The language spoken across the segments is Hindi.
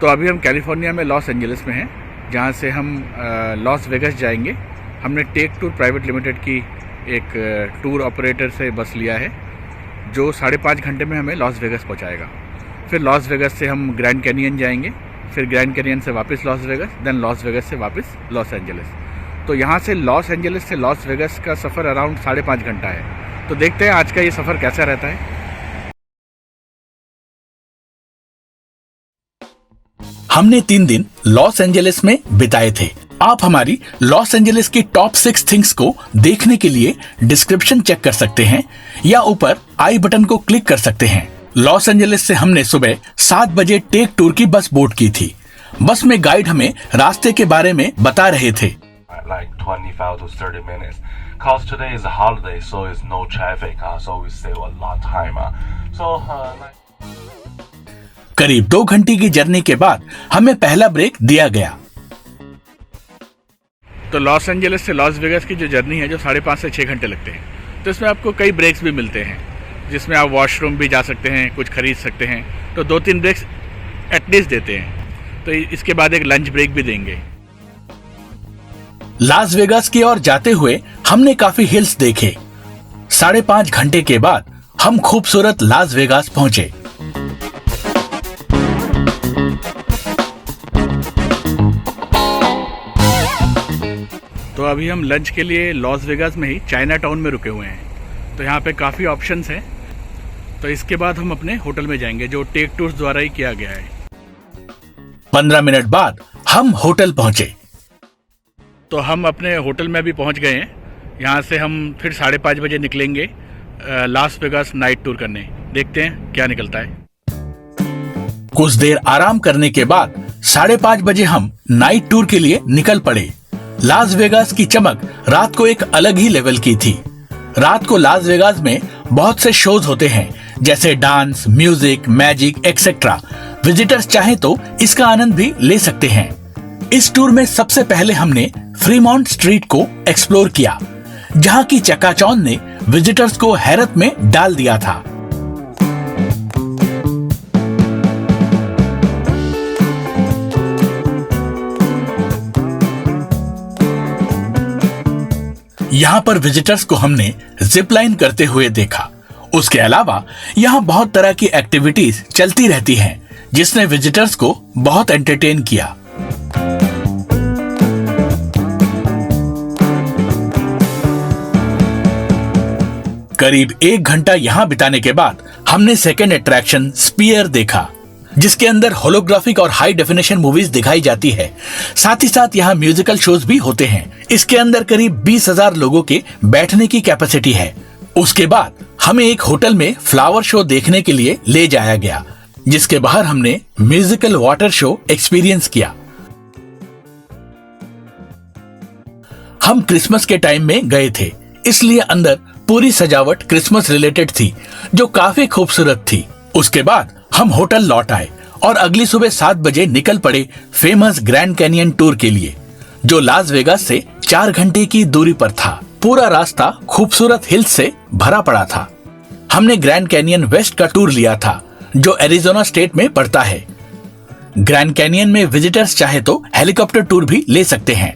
तो अभी हम कैलिफोर्निया में लॉस एंजलिस में हैं, जहाँ से हम लॉस वेगस जाएंगे। हमने टेक टूर प्राइवेट लिमिटेड की एक टूर ऑपरेटर से बस लिया है, जो 5.5 घंटे में हमें लॉस वेगस पहुँचाएगा। फिर लॉस वेगस से हम ग्रैंड कैनियन जाएंगे, फिर ग्रैंड कैनियन से वापस Las Vegas, then Las Vegas से वापस लॉस एंजलिस। तो यहाँ से लॉस एंजलिस से लॉस वेगस का सफ़र अराउंड 5.5 घंटा है। तो देखते हैं आज का ये सफ़र कैसा रहता है। हमने 3 दिन लॉस एंजलिस में बिताए थे। आप हमारी लॉस एंजलिस की टॉप 6 थिंग्स को देखने के लिए डिस्क्रिप्शन चेक कर सकते हैं या ऊपर आई बटन को क्लिक कर सकते हैं। लॉस एंजलिस से हमने सुबह 7 बजे टेक टूर की बस बोर्ड की थी। बस में गाइड हमें रास्ते के बारे में बता रहे थे। Like 25 to 30 minutes. Cause today is a holiday, so it's no traffic. So we save a lot time. करीब 2 घंटे की जर्नी के बाद हमें पहला ब्रेक दिया गया। तो लॉस एंजलिस से लॉस वेगस की जो जर्नी है, जो 5.5 से 6 घंटे लगते हैं, तो इसमें आपको कई ब्रेक्स भी मिलते हैं, जिसमें आप वॉशरूम भी जा सकते हैं, कुछ खरीद सकते हैं। तो 2-3 ब्रेक्स एटलीस्ट देते हैं। तो इसके बाद एक लंच ब्रेक भी देंगे। लास वेगास की ओर जाते हुए हमने काफी हिल्स देखे। 5.5 घंटे के बाद हम खूबसूरत लास वेगास पहुंचे। तो अभी हम लंच के लिए लॉस वेगास में ही चाइना टाउन में रुके हुए हैं। तो यहाँ पे काफ़ी ऑप्शंस हैं। तो इसके बाद हम अपने होटल में जाएंगे, जो टेक टूर्स द्वारा ही किया गया है। 15 मिनट बाद हम होटल पहुंचे। तो हम अपने होटल में भी पहुंच गए हैं। यहाँ से हम फिर 5:30 बजे निकलेंगे लास वेगास नाइट टूर करने। देखते हैं क्या निकलता है। कुछ देर आराम करने के बाद 5:30 बजे हम नाइट टूर के लिए निकल पड़े। लास वेगास की चमक रात को एक अलग ही लेवल की थी। रात को लास वेगास में बहुत से शोज होते हैं, जैसे dance, music, magic etcetera. Visitors चाहे तो इसका आनंद भी ले सकते हैं। इस टूर में सबसे पहले हमने फ्रीमॉन्ट स्ट्रीट को एक्सप्लोर किया, जहां की चकाचौंध ने विजिटर्स को हैरत में डाल दिया था। यहाँ पर विजिटर्स को हमने जिप लाइन करते हुए देखा। उसके अलावा यहाँ बहुत तरह की एक्टिविटीज चलती रहती हैं, जिसने विजिटर्स को बहुत एंटरटेन किया। करीब 1 घंटा यहाँ बिताने के बाद हमने सेकेंड अट्रैक्शन स्पीयर देखा, जिसके अंदर होलोग्राफिक और हाई डेफिनेशन मूवीज दिखाई जाती है। साथ ही साथ यहाँ म्यूजिकल शोज भी होते हैं। इसके अंदर करीब 20,000 लोगों के बैठने की कैपेसिटी है। उसके बाद हमें एक होटल में फ्लावर शो देखने के लिए ले जाया गया, जिसके बाहर हमने म्यूजिकल वाटर शो एक्सपीरियंस किया। हम क्रिसमस के टाइम में गए थे, इसलिए अंदर पूरी सजावट क्रिसमस रिलेटेड थी, जो काफी खूबसूरत थी। उसके बाद हम होटल लौट आए और अगली सुबह 7 बजे निकल पड़े फेमस ग्रैंड कैनियन टूर के लिए, जो लास वेगास से 4 घंटे की दूरी पर था। पूरा रास्ता खूबसूरत हिल्स से भरा पड़ा था। हमने ग्रैंड कैनियन वेस्ट का टूर लिया था, जो एरिजोना स्टेट में पड़ता है। ग्रैंड कैनियन में विजिटर्स चाहे तो हेलीकॉप्टर टूर भी ले सकते हैं।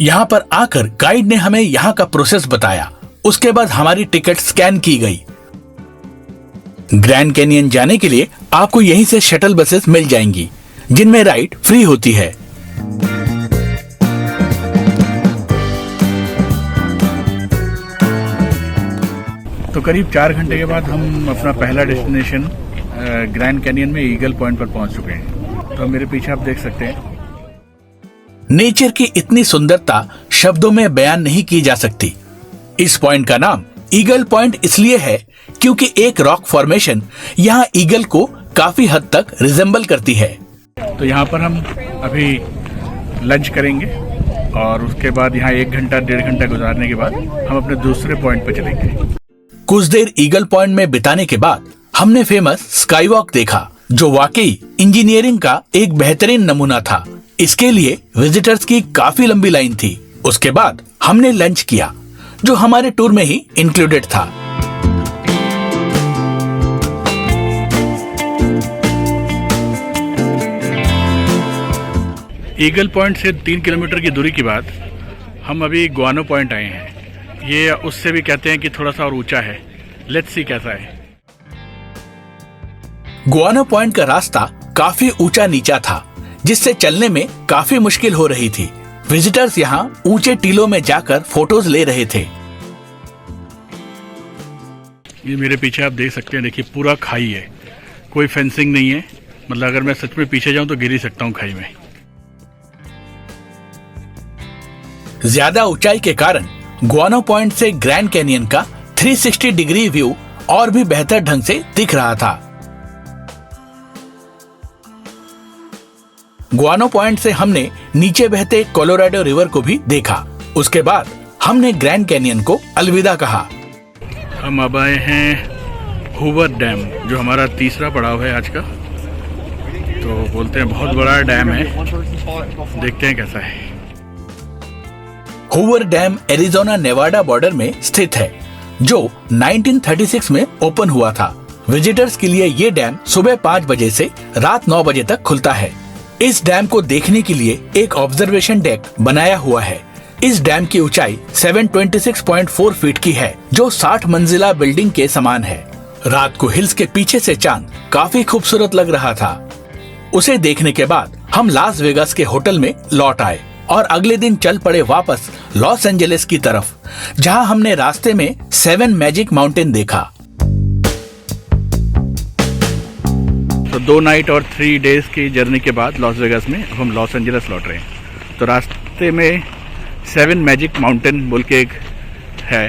यहाँ पर आकर गाइड ने हमें यहाँ का प्रोसेस बताया। उसके बाद हमारी टिकट स्कैन की गई। ग्रैंड कैनियन जाने के लिए आपको यहीं से शटल बसेस मिल जाएंगी, जिनमें राइड फ्री होती है। तो करीब 4 घंटे के बाद हम अपना पहला डेस्टिनेशन ग्रैंड कैनियन में ईगल पॉइंट पर पहुंच चुके हैं। तो मेरे पीछे आप देख सकते हैं। नेचर की इतनी सुंदरता शब्दों में बयान नहीं की जा सकती। इस पॉइंट का नाम ईगल पॉइंट इसलिए है क्योंकि एक रॉक फॉर्मेशन यहाँ ईगल को काफी हद तक रिजेंबल करती है। तो यहाँ पर हम अभी लंच करेंगे और उसके बाद यहाँ 1 घंटा 1.5 घंटा गुजारने के बाद हम अपने दूसरे पॉइंट पर चलेंगे। कुछ देर ईगल पॉइंट में बिताने के बाद हमने फेमस स्काई वॉक देखा, जो वाकई इंजीनियरिंग का एक बेहतरीन नमूना था। इसके लिए विजिटर्स की काफी लंबी लाइन थी। उसके बाद हमने लंच किया, जो हमारे टूर में ही इंक्लूडेड था। ईगल पॉइंट से 3 किलोमीटर की दूरी के बाद हम अभी गुआनो पॉइंट आए हैं। ये उससे भी कहते हैं कि थोड़ा सा और ऊंचा है। लेट्स सी कैसा है। गुआनो पॉइंट का रास्ता काफी ऊंचा नीचा था, जिससे चलने में काफी मुश्किल हो रही थी। विजिटर्स यहाँ ऊंचे टीलों में जाकर फोटोज ले रहे थे। ये मेरे पीछे आप देख सकते हैं, देखिए पूरा खाई है, कोई फेंसिंग नहीं है। मतलब अगर मैं सच में पीछे जाऊं तो गिर ही सकता हूं खाई में। ज्यादा ऊंचाई के कारण गुआनो पॉइंट से ग्रैंड कैनियन का 360 डिग्री व्यू और भी बेहतर ढंग से दिख रहा था। गुआनो पॉइंट से हमने नीचे बहते कोलोराडो रिवर को भी देखा। उसके बाद हमने ग्रैंड कैनियन को अलविदा कहा। हम अब आए हैं हूवर डैम, जो हमारा तीसरा पड़ाव है आज का। तो बोलते हैं बहुत बड़ा डैम है, देखते हैं कैसा है। Hoover dam Arizona Nevada border में स्थित है, जो 1936 में ओपन हुआ था। विजिटर्स के लिए ये डैम सुबह 5 बजे से रात 9 बजे तक खुलता है। इस डैम को देखने के लिए एक ऑब्जर्वेशन डेक बनाया हुआ है। इस डैम की ऊंचाई 726.4 फीट की है, जो 60 मंजिला बिल्डिंग के समान है। रात को हिल्स के पीछे से चांद काफी खूबसूरत लग रहा था। उसे देखने के बाद हम लास वेगास के होटल में लौट आए और अगले दिन चल पड़े वापस लॉस एंजलिस की तरफ, जहां हमने रास्ते में 7 मैजिक माउंटेन देखा। तो 2 नाइट और 3 डेज की जर्नी के बाद लॉस वेगास में अब हम लॉस एंजलिस लौट रहे हैं। तो रास्ते में 7 मैजिक माउंटेन बोल के एक है,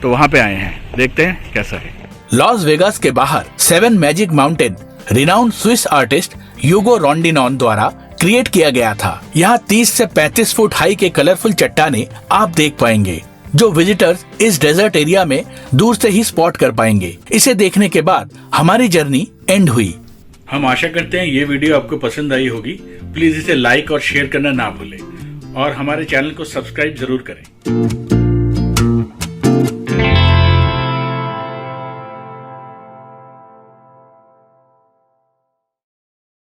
तो वहां पे आए हैं, देखते हैं कैसा है। लॉस वेगास के बाहर 7 magic mountain renowned Swiss artist Ugo Rondinone द्वारा क्रिएट किया गया था। यहाँ 30 से 35 फुट हाई के कलरफुल चट्टाने आप देख पाएंगे, जो विजिटर्स इस डेजर्ट एरिया में दूर से ही स्पॉट कर पाएंगे। इसे देखने के बाद हमारी जर्नी एंड हुई। हम आशा करते हैं ये वीडियो आपको पसंद आई होगी। प्लीज इसे लाइक और शेयर करना ना भूलें और हमारे चैनल को सब्सक्राइब जरूर करें।